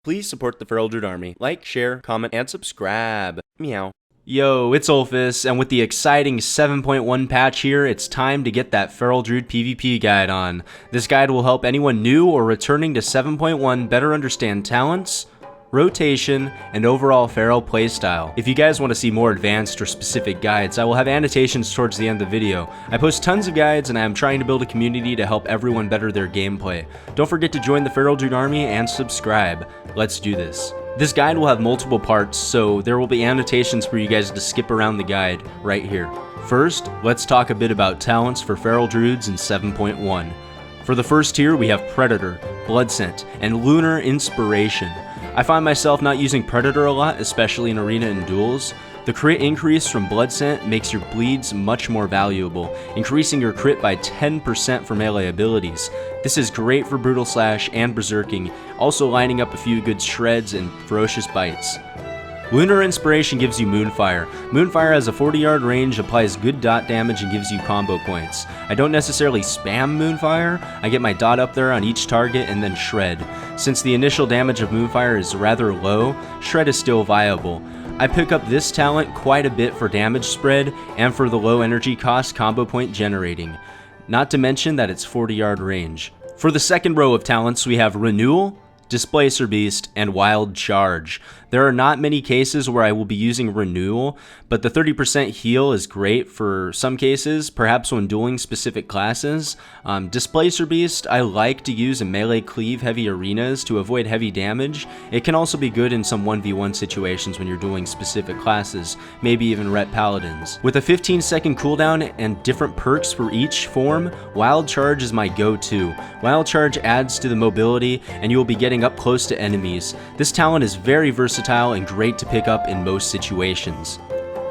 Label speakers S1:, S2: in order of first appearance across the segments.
S1: Please support the Feral Druid army. Like, share, comment, and subscribe. Meow. Yo, it's Olfis, and with the exciting 7.1 patch here, it's time to get that Feral Druid PvP guide on. This guide will help anyone new or returning to 7.1 better understand talents, rotation, and overall Feral playstyle. If you guys want to see more advanced or specific guides, I will have annotations towards the end of the video. I post tons of guides, and I am trying to build a community to help everyone better their gameplay. Don't forget to join the Feral Druid army and subscribe. Let's do this. This guide will have multiple parts, so there will be annotations for you guys to skip around the guide right here. First, let's talk a bit about talents for Feral Druids in 7.1. For the first tier, we have Predator, Blood Scent, and Lunar Inspiration. I find myself not using Predator a lot, especially in arena and duels. The crit increase from Blood Scent makes your bleeds much more valuable, increasing your crit by 10% for melee abilities. This is great for Brutal Slash and Berserking, also lining up a few good shreds and ferocious bites. Lunar Inspiration gives you Moonfire. Moonfire has a 40-yard range, applies good dot damage, and gives you combo points. I don't necessarily spam Moonfire, I get my dot up there on each target and then Shred. Since the initial damage of Moonfire is rather low, Shred is still viable. I pick up this talent quite a bit for damage spread and for the low energy cost combo point generating. Not to mention that it's 40-yard range. For the second row of talents, we have Renewal, Displacer Beast, and Wild Charge. There are not many cases where I will be using Renewal, but the 30% heal is great for some cases, perhaps when dueling specific classes. Displacer Beast I like to use in melee cleave heavy arenas to avoid heavy damage. It can also be good in some 1v1 situations when you're dueling specific classes, maybe even Ret Paladins. With a 15-second cooldown and different perks for each form, Wild Charge is my go-to. Wild Charge adds to the mobility, and you will be getting up close to enemies. This talent is very versatile and great to pick up in most situations.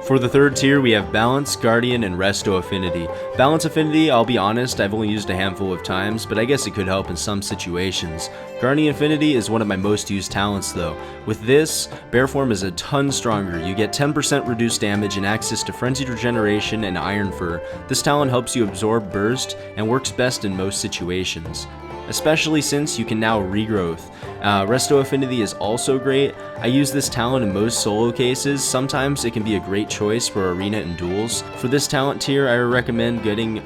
S1: For the third tier, we have Balance, Guardian, and Resto Affinity. Balance Affinity, I'll be honest, I've only used a handful of times, but I guess it could help in some situations. Guardian Affinity is one of my most used talents though. With this, Bear Form is a ton stronger. You get 10% reduced damage and access to Frenzied Regeneration and Iron Fur. This talent helps you absorb Burst and works best in most situations, especially since you can now regrowth. Resto Affinity is also great. I use this talent in most solo cases. Sometimes it can be a great choice for arena and duels. For this talent tier, I recommend getting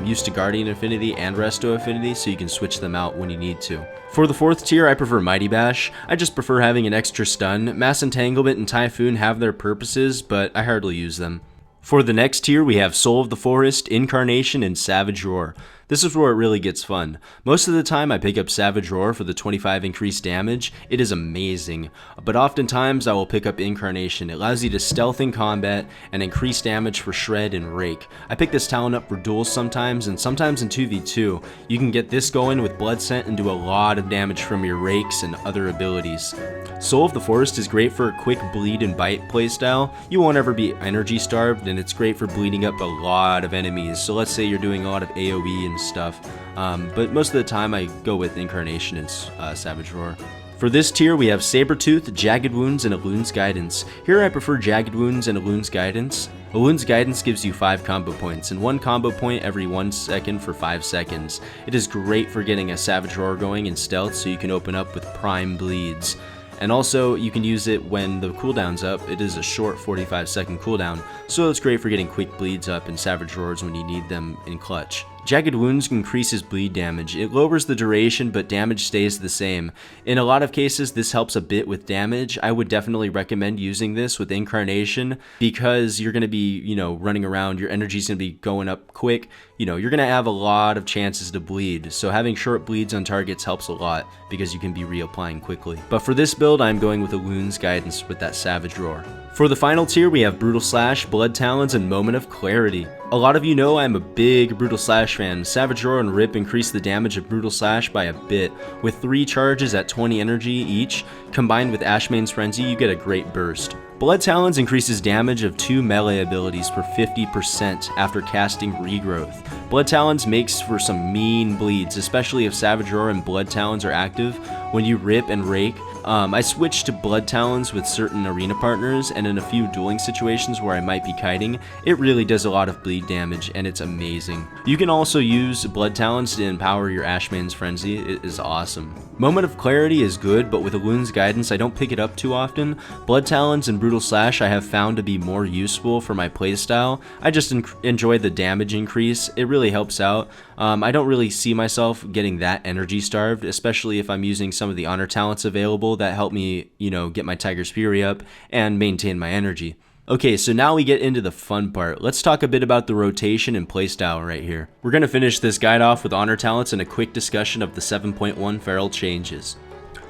S1: used to Guardian Affinity and Resto Affinity so you can switch them out when you need to. For the fourth tier, I prefer Mighty Bash. I just prefer having an extra stun. Mass Entanglement and Typhoon have their purposes, but I hardly use them. For the next tier, we have Soul of the Forest, Incarnation, and Savage Roar. This is where it really gets fun. Most of the time I pick up Savage Roar for the 25 increased damage. It is amazing. But oftentimes I will pick up Incarnation. It allows you to stealth in combat and increase damage for Shred and Rake. I pick this talent up for duels sometimes, and sometimes in 2v2. You can get this going with Blood Scent and do a lot of damage from your Rakes and other abilities. Soul of the Forest is great for a quick bleed and bite playstyle. You won't ever be energy starved, and it's great for bleeding up a lot of enemies. So let's say you're doing a lot of AoE and stuff, but most of the time I go with Incarnation and Savage Roar. For this tier, we have Sabretooth, Jagged Wounds, and Elune's Guidance. Here I prefer Jagged Wounds and Elune's Guidance. Elune's Guidance gives you 5 combo points, and 1 combo point every 1 second for 5 seconds. It is great for getting a Savage Roar going in stealth so you can open up with prime bleeds. And also, you can use it when the cooldown's up. It is a short 45-second cooldown, so it's great for getting quick bleeds up and Savage Roars when you need them in clutch. Jagged Wounds increases bleed damage. It lowers the duration, but damage stays the same. In a lot of cases, this helps a bit with damage. I would definitely recommend using this with Incarnation because you're going to be, running around. Your energy's going to be going up quick. You're going to have a lot of chances to bleed. So having short bleeds on targets helps a lot because you can be reapplying quickly. But for this build, I'm going with Elune's Guidance with that Savage Roar. For the final tier, we have Brutal Slash, Blood Talons, and Moment of Clarity. A lot of you know I'm a big Brutal Slash fan. Savage Roar and Rip increase the damage of Brutal Slash by a bit. With 3 charges at 20 energy each, combined with Ashmane's Frenzy, you get a great burst. Blood Talons increases damage of 2 melee abilities for 50% after casting Regrowth. Blood Talons makes for some mean bleeds, especially if Savage Roar and Blood Talons are active. When you Rip and Rake, I switched to Blood Talons with certain arena partners, and in a few dueling situations where I might be kiting, it really does a lot of bleed damage, and it's amazing. You can also use Blood Talons to empower your Ashman's Frenzy. It is awesome. Moment of Clarity is good, but with Elun's Guidance I don't pick it up too often. Blood Talons and Brutal Slash I have found to be more useful for my playstyle. I just enjoy the damage increase. It really helps out. I don't really see myself getting that energy starved, especially if I'm using some of the honor talents available that help me, get my Tiger's Fury up and maintain my energy. Okay, so now we get into the fun part. Let's talk a bit about the rotation and playstyle right here. We're going to finish this guide off with honor talents and a quick discussion of the 7.1 Feral changes.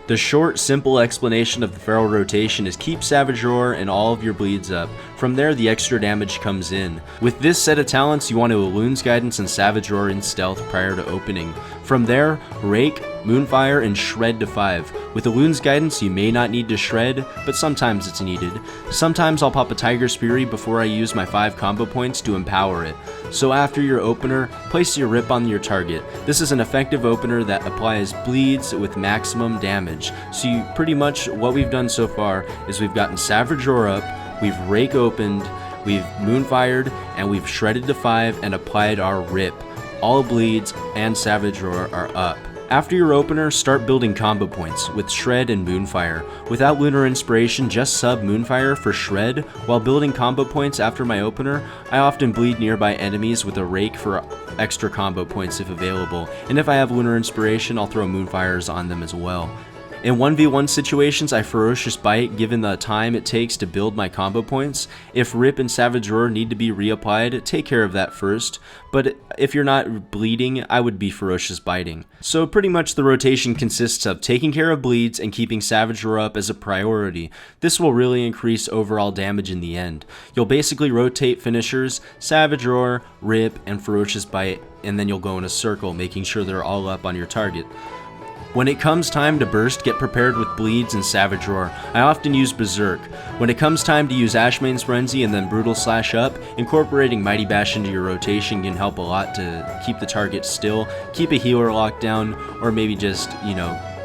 S1: The short, simple explanation of the Feral rotation is keep Savage Roar and all of your bleeds up. From there, the extra damage comes in. With this set of talents, you want to Elun's Guidance and Savage Roar in stealth prior to opening. From there, Rake, Moonfire, and Shred to 5. With Elun's Guidance, you may not need to Shred, but sometimes it's needed. Sometimes I'll pop a Tiger's Fury before I use my 5 combo points to empower it. So after your opener, place your Rip on your target. This is an effective opener that applies bleeds with maximum damage. So pretty much what we've done so far is we've gotten Savage Roar up, we've Rake opened, we've Moonfired, and we've Shredded to 5 and applied our Rip. All bleeds and Savage Roar are up. After your opener, start building combo points with Shred and Moonfire. Without Lunar Inspiration, just sub Moonfire for Shred. While building combo points after my opener, I often bleed nearby enemies with a Rake for extra combo points if available, and if I have Lunar Inspiration, I'll throw Moonfires on them as well. In 1v1 situations, I Ferocious Bite given the time it takes to build my combo points. If Rip and Savage Roar need to be reapplied, take care of that first, but if you're not bleeding, I would be Ferocious Biting. So pretty much the rotation consists of taking care of bleeds and keeping Savage Roar up as a priority. This will really increase overall damage in the end. You'll basically rotate finishers, Savage Roar, Rip, and Ferocious Bite, and then you'll go in a circle, making sure they're all up on your target. When it comes time to burst, get prepared with bleeds and Savage Roar. I often use Berserk. When it comes time to use Ashman's Frenzy and then Brutal Slash up, incorporating Mighty Bash into your rotation can help a lot to keep the target still, keep a healer locked down, or maybe just,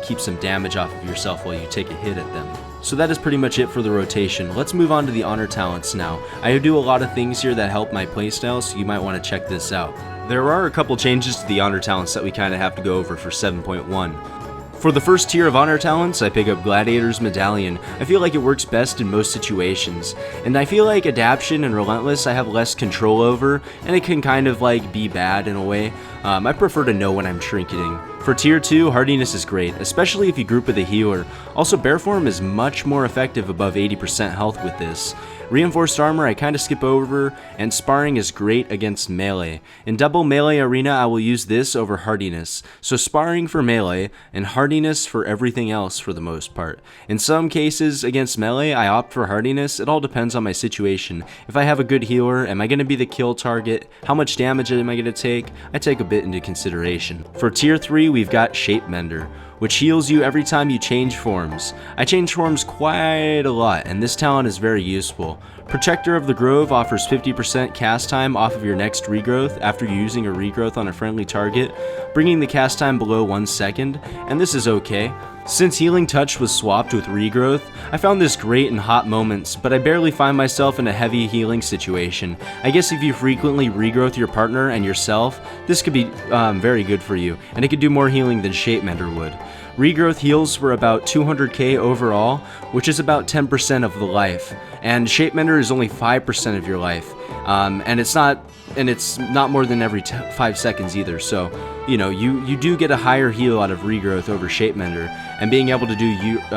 S1: keep some damage off of yourself while you take a hit at them. So that is pretty much it for the rotation. Let's move on to the honor talents now. I do a lot of things here that help my playstyle, so you might want to check this out. There are a couple changes to the honor talents that we kind of have to go over for 7.1. For the first tier of honor talents, I pick up Gladiator's Medallion. I feel like it works best in most situations. And I feel like Adaption and Relentless I have less control over, and it can kind of be bad in a way. I prefer to know when I'm trinketing. For tier 2, Hardiness is great, especially if you group with a healer. Also, Bear Form is much more effective above 80% health with this. Reinforced Armor I kinda skip over, and Sparring is great against melee. In double melee arena I will use this over Hardiness, so Sparring for melee, and Hardiness for everything else for the most part. In some cases against melee I opt for Hardiness, it all depends on my situation. If I have a good healer, am I gonna be the kill target, how much damage am I gonna take, I take a bit into consideration. For tier 3 we've got Shape Mender, which heals you every time you change forms. I change forms quite a lot, and this talent is very useful. Protector of the Grove offers 50% cast time off of your next regrowth after using a regrowth on a friendly target, bringing the cast time below 1 second, and this is okay. Since Healing Touch was swapped with regrowth, I found this great in hot moments, but I barely find myself in a heavy healing situation. I guess if you frequently regrowth your partner and yourself, this could be very good for you, and it could do more healing than Shape Mender would. Regrowth heals for about 200k overall, which is about 10% of the life, and Shape Mender is only 5% of your life, and it's not more than every 5 seconds either, so you do get a higher heal out of regrowth over Shape Mender, and being able to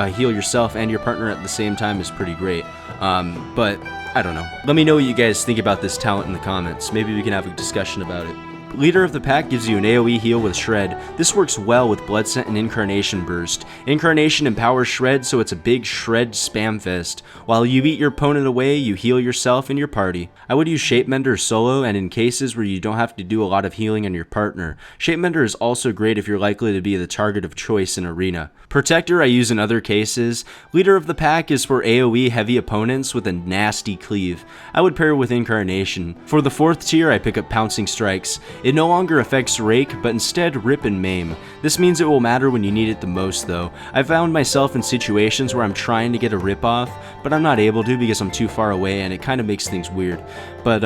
S1: heal yourself and your partner at the same time is pretty great. But I don't know. Let me know what you guys think about this talent in the comments. Maybe we can have a discussion about it. Leader of the Pack gives you an AoE heal with Shred. This works well with Blood Scent and Incarnation Burst. Incarnation empowers Shred, so it's a big Shred spam fest. While you beat your opponent away, you heal yourself and your party. I would use Shape Mender solo and in cases where you don't have to do a lot of healing on your partner. Shape Mender is also great if you're likely to be the target of choice in arena. Protector I use in other cases. Leader of the Pack is for AoE heavy opponents with a nasty cleave. I would pair with Incarnation. For the 4th tier I pick up Pouncing Strikes. It no longer affects Rake, but instead Rip and Maim. This means it will matter when you need it the most though. I found myself in situations where I'm trying to get a Rip off, but I'm not able to because I'm too far away and it kind of makes things weird. But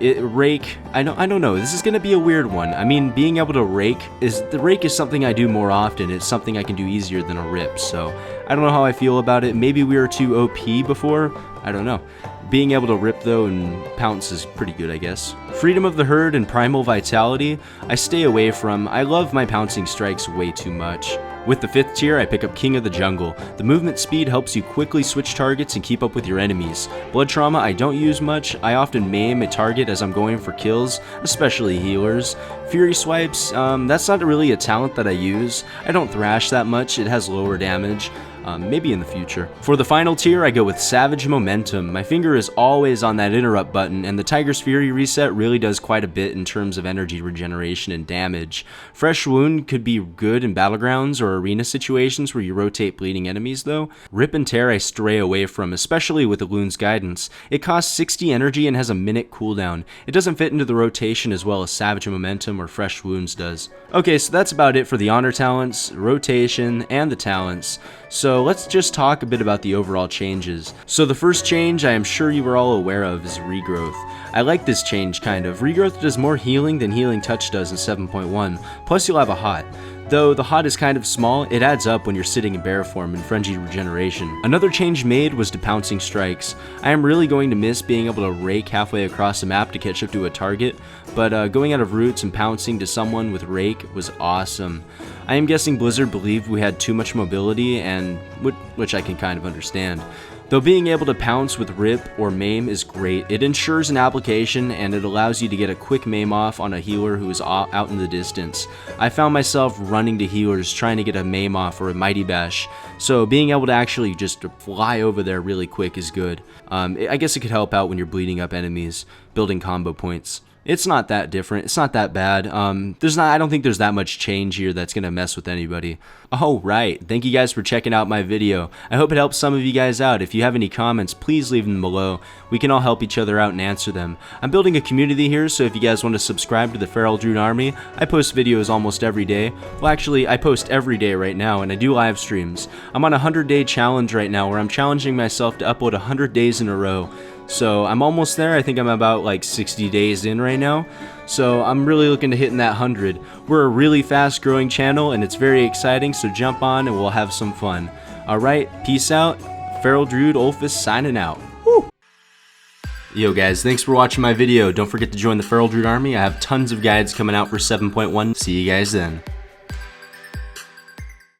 S1: Rake, I don't know, this is gonna be a weird one. I mean, being able to Rake is something I do more often. It's something I can do easier than a Rip, so I don't know how I feel about it. Maybe we were too OP before, I don't know. Being able to Rip though and pounce is pretty good, I guess. Freedom of the Herd and Primal Vitality, I stay away from. I love my pouncing strikes way too much. With the 5th tier, I pick up King of the Jungle. The movement speed helps you quickly switch targets and keep up with your enemies. Blood Trauma I don't use much. I often maim a target as I'm going for kills, especially healers. Fury Swipes, that's not really a talent that I use. I don't thrash that much, it has lower damage. Maybe in the future. For the final tier, I go with Savage Momentum. My finger is always on that interrupt button, and the Tiger's Fury reset really does quite a bit in terms of energy regeneration and damage. Fresh Wound could be good in battlegrounds or arena situations where you rotate bleeding enemies though. Rip and Tear I stray away from, especially with Elune's Guidance. It costs 60 energy and has a minute cooldown. It doesn't fit into the rotation as well as Savage Momentum or Fresh Wounds does. Okay, so that's about it for the honor talents, rotation, and the talents. So let's just talk a bit about the overall changes. So the first change I am sure you are all aware of is Regrowth. I like this change kind of. Regrowth does more healing than Healing Touch does in 7.1, plus you'll have a hot. Though the hot is kind of small, it adds up when you're sitting in bear form in Frenzied Regeneration. Another change made was to Pouncing Strikes. I am really going to miss being able to rake halfway across the map to catch up to a target, but going out of roots and pouncing to someone with rake was awesome. I am guessing Blizzard believed we had too much mobility, and which I can kind of understand. Though being able to pounce with Rip or Maim is great, it ensures an application and it allows you to get a quick Maim off on a healer who is out in the distance. I found myself running to healers trying to get a Maim off or a Mighty Bash, so being able to actually just fly over there really quick is good. I guess it could help out when you're bleeding up enemies, building combo points. It's not that different. It's not that bad. I don't think there's that much change here that's gonna mess with anybody. Oh, right. Thank you guys for checking out my video. I hope it helps some of you guys out. If you have any comments, please leave them below. We can all help each other out and answer them. I'm building a community here, so if you guys want to subscribe to the Feral Druid Army, I post videos almost every day. Well, actually, I post every day right now, and I do live streams. I'm on a 100-day challenge right now, where I'm challenging myself to upload 100 days in a row. So I'm almost there. I think I'm about like 60 days in right now. So I'm really looking to hitting that 100. We're a really fast growing channel and it's very exciting, so jump on and we'll have some fun. Alright, peace out. Feral Druid Olfis signing out. Woo! Yo guys, thanks for watching my video. Don't forget to join the Feral Druid Army. I have tons of guides coming out for 7.1. See you guys then.